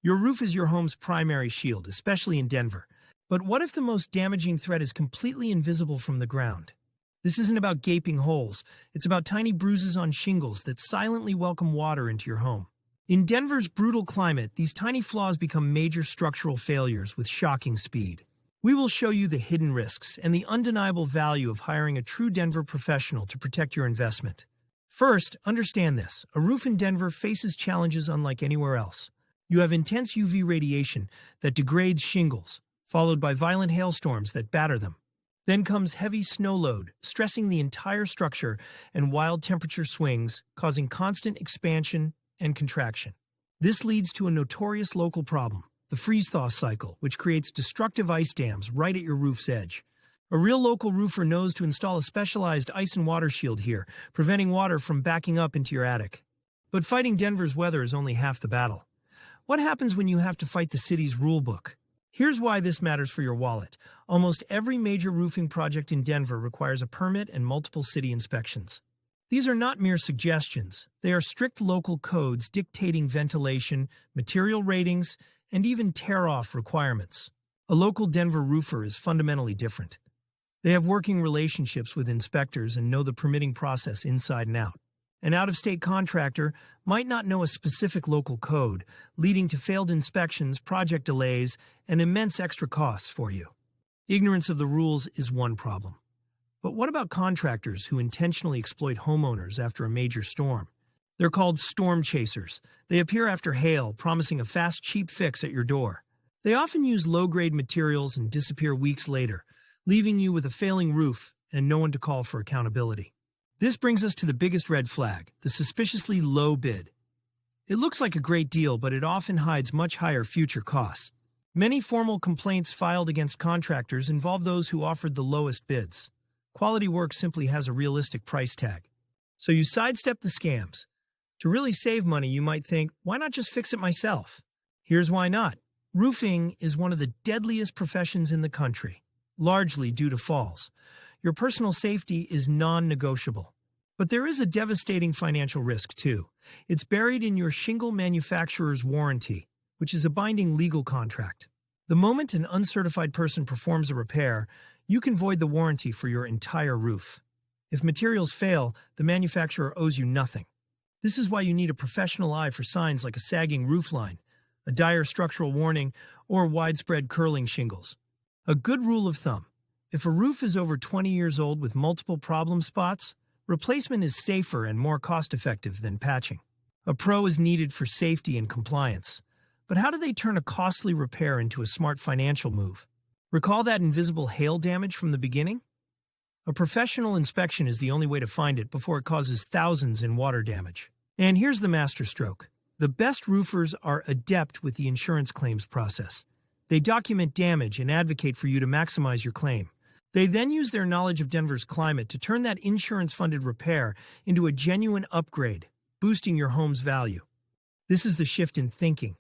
Your roof is your home's primary shield, especially in Denver. But what if the most damaging threat is completely invisible from the ground? This isn't about gaping holes. It's about tiny bruises on shingles that silently welcome water into your home. In Denver's brutal climate, these tiny flaws become major structural failures with shocking speed. We will show you the hidden risks and the undeniable value of hiring a true Denver professional to protect your investment. First, understand this. A roof in Denver faces challenges unlike anywhere else. You have intense UV radiation that degrades shingles, followed by violent hailstorms that batter them. Then comes heavy snow load, stressing the entire structure, and wild temperature swings, causing constant expansion and contraction. This leads to a notorious local problem, the freeze-thaw cycle, which creates destructive ice dams right at your roof's edge. A real local roofer knows to install a specialized ice and water shield here, preventing water from backing up into your attic. But fighting Denver's weather is only half the battle. What happens when you have to fight the city's rulebook? Here's why this matters for your wallet. Almost every major roofing project in Denver requires a permit and multiple city inspections. These are not mere suggestions. They are strict local codes dictating ventilation, material ratings, and even tear-off requirements. A local Denver roofer is fundamentally different. They have working relationships with inspectors and know the permitting process inside and out. An out-of-state contractor might not know a specific local code, leading to failed inspections, project delays, and immense extra costs for you. Ignorance of the rules is one problem. But what about contractors who intentionally exploit homeowners after a major storm? They're called storm chasers. They appear after hail, promising a fast, cheap fix at your door. They often use low-grade materials and disappear weeks later, leaving you with a failing roof and no one to call for accountability. This brings us to the biggest red flag, the suspiciously low bid. It looks like a great deal, but it often hides much higher future costs. Many formal complaints filed against contractors involve those who offered the lowest bids. Quality work simply has a realistic price tag. So you sidestep the scams. To really save money, you might think, why not just fix it myself? Here's why not. Roofing is one of the deadliest professions in the country, largely due to falls. Your personal safety is non-negotiable. But there is a devastating financial risk, too. It's buried in your shingle manufacturer's warranty, which is a binding legal contract. The moment an uncertified person performs a repair, you can void the warranty for your entire roof. If materials fail, the manufacturer owes you nothing. This is why you need a professional eye for signs like a sagging roofline, a dire structural warning, or widespread curling shingles. A good rule of thumb: if a roof is over 20 years old with multiple problem spots, replacement is safer and more cost-effective than patching. A pro is needed for safety and compliance. But how do they turn a costly repair into a smart financial move? Recall that invisible hail damage from the beginning? A professional inspection is the only way to find it before it causes thousands in water damage. And here's the masterstroke. The best roofers are adept with the insurance claims process. They document damage and advocate for you to maximize your claim. They then use their knowledge of Denver's climate to turn that insurance-funded repair into a genuine upgrade, boosting your home's value. This is the shift in thinking.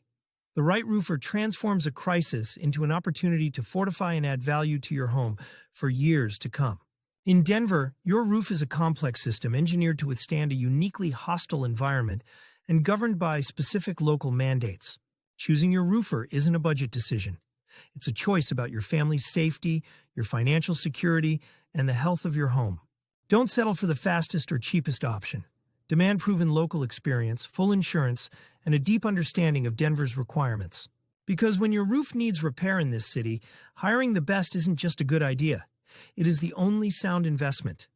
The right roofer transforms a crisis into an opportunity to fortify and add value to your home for years to come. In Denver, your roof is a complex system engineered to withstand a uniquely hostile environment and governed by specific local mandates. Choosing your roofer isn't a budget decision. It's a choice about your family's safety, your financial security, and the health of your home. Don't settle for the fastest or cheapest option. Demand proven local experience, full insurance, and a deep understanding of Denver's requirements. Because when your roof needs repair in this city, hiring the best isn't just a good idea. It is the only sound investment.